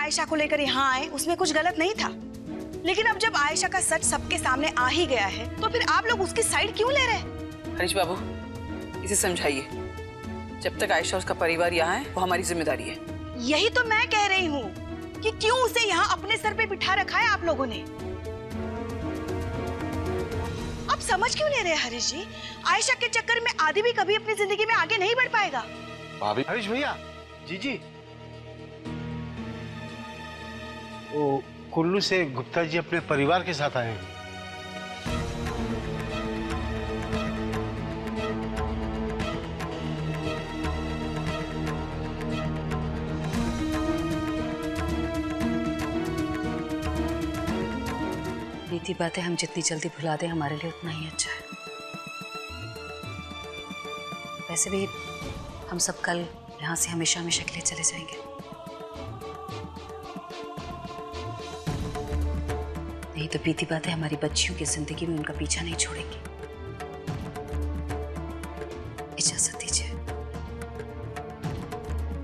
आयशा को लेकर यहाँ आए उसमें कुछ गलत नहीं था, लेकिन अब जब आयशा का सच सबके सामने आ ही गया है तो फिर आप लोग उसकी साइड क्यों ले रहे हैं? हरीश बाबू, इसे समझाइए। जब तक आयशा और उसका परिवार यहाँ है वो हमारी जिम्मेदारी है। यही तो मैं कह रही हूँ कि क्यों उसे यहाँ अपने सर पे बिठा रखा है आप लोगों ने। आप समझ क्यों नहीं रहे हरीश जी? आयशा के चक्कर में आदि भी कभी अपनी जिंदगी में आगे नहीं बढ़ पाएगा। भाभी, हरीश भैया, जी वो कुल्लू से गुप्ता जी अपने परिवार के साथ आए हैं। बीती बातें हम जितनी जल्दी भुला दें हमारे लिए उतना ही अच्छा है। वैसे भी हम सब कल यहाँ से हमेशा हमेशा के लिए चले जाएंगे। नहीं तो बीती बातें हमारी बच्चियों की जिंदगी में उनका पीछा नहीं छोड़ेंगी। इजाजत दीजिए।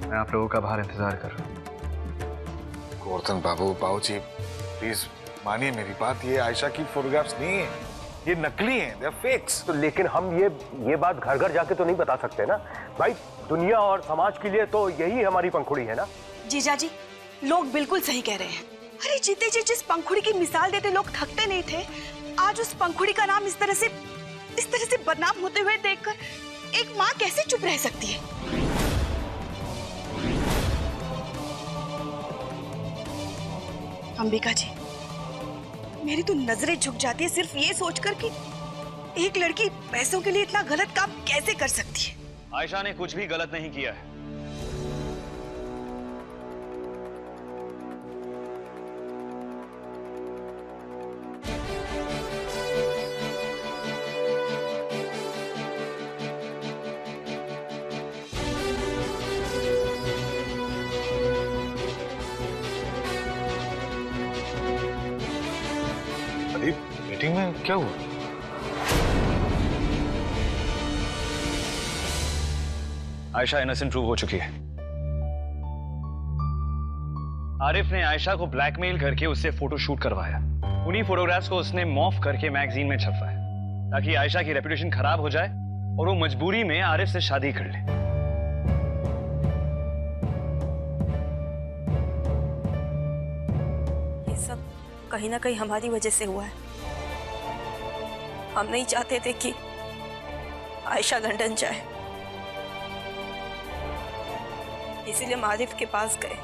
मैं आप लोगों का बाहर इंतजार कर रहा हूँ। गोवर्धन बाबू जी प्लीज मानिए मेरी बात, ये आयशा की फोटोग्राफ्स नहीं है, ये नकली हैं, दे आर फेक्स। तो लेकिन हम ये बात घर घर जाके तो नहीं बता सकते ना भाई, दुनिया और समाज के लिए तो यही हमारी पंखुड़ी है ना। जीजा जी, लोग बिल्कुल सही कह रहे हैं। अरे जीते जी जिस पंखुड़ी की मिसाल देते लोग थकते नहीं थे, आज उस पंखुड़ी का नाम इस तरह से बदनाम होते हुए देखकर एक माँ कैसे चुप रह सकती है? अंबिका जी, मेरी तो नजरें झुक जाती है सिर्फ ये सोचकर कि एक लड़की पैसों के लिए इतना गलत काम कैसे कर सकती है। आयशा ने कुछ भी गलत नहीं किया है। मीटिंग में क्या हुआ? आयशा इनोसेंट प्रूव हो चुकी है। आरिफ ने आयशा को ब्लैकमेल करके उससे फोटोशूट करवाया। उन्हीं फोटोग्राफ्स को उसने मॉर्फ करके मैगजीन में छपवाया ताकि आयशा की रेपुटेशन खराब हो जाए और वो मजबूरी में आरिफ से शादी कर ले। ये सब कहीं ना कहीं हमारी वजह से हुआ है। हम नहीं चाहते थे कि आयशा लंदन जाए, इसीलिए हम आरिफ के पास गए,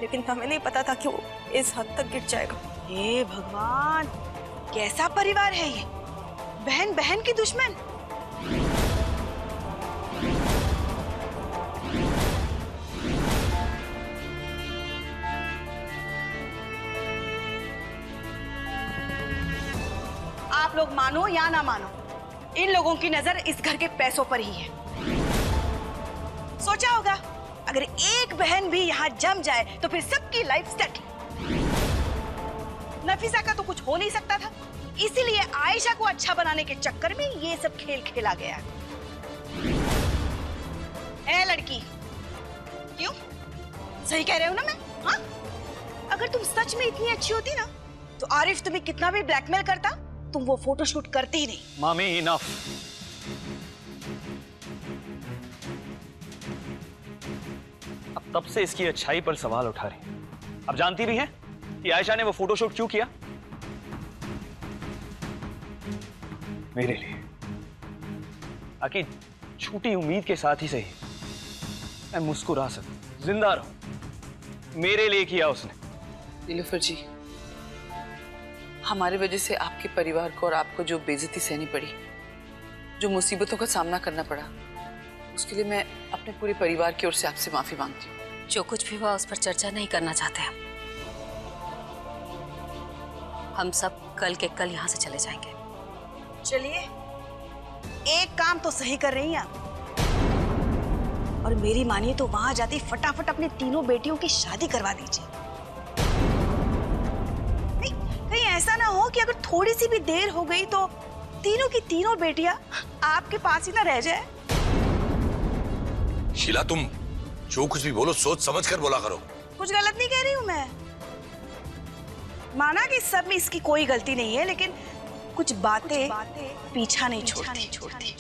लेकिन हमें नहीं पता था कि वो इस हद तक गिर जाएगा। हे भगवान, कैसा परिवार है ये? बहन बहन की दुश्मन। आप लोग मानो या ना मानो, इन लोगों की नजर इस घर के पैसों पर ही है। सोचा होगा अगर एक बहन भी यहाँ जम जाए तो फिर सबकी लाइफ सेट। नफीसा का तो कुछ हो नहीं सकता था, इसीलिए आयशा को अच्छा बनाने के चक्कर में ये सब खेल खेला गया। ए लड़की, क्यों? सही कह रहे हो ना मैं? हाँ? अगर तुम सच में इतनी अच्छी होती ना तो आरिफ तुम्हें कितना भी ब्लैकमेल करता, तुम वो फोटोशूट करती ही नहीं। मामी इनफ। अब तब से इसकी अच्छाई पर सवाल उठा रही। अब जानती भी है कि आयशा ने वो फोटोशूट क्यों किया? मेरे लिए, ताकि छोटी उम्मीद के साथ ही सही मैं मुस्कुरा सकूं, जिंदा रहूं। मेरे लिए किया उसने। नीलूफर जी, हमारी वजह से आपके परिवार को और आपको जो बेइज्जती सहनी पड़ी, जो मुसीबतों का सामना करना पड़ा, उसके लिए मैं अपने पूरे परिवार की ओर से आपसे माफी मांगती हूँ। जो कुछ भी हुआ उस पर चर्चा नहीं करना चाहते हम सब कल के कल यहाँ से चले जाएंगे। चलिए, एक काम तो सही कर रही हैं आप, और मेरी मानिए तो वहां जाती फटाफट अपनी तीनों बेटियों की शादी करवा दीजिए। नहीं, कहीं ऐसा ना हो कि अगर थोड़ी सी भी देर हो गई तो तीनों की तीनों बेटियां आपके पास ही ना रह जाए। शीला, तुम जो कुछ भी बोलो सोच समझ कर बोला करो। कुछ गलत नहीं कह रही हूँ मैं। माना कि इस सब में इसकी कोई गलती नहीं है, लेकिन कुछ बातें पीछा नहीं छोड़ती।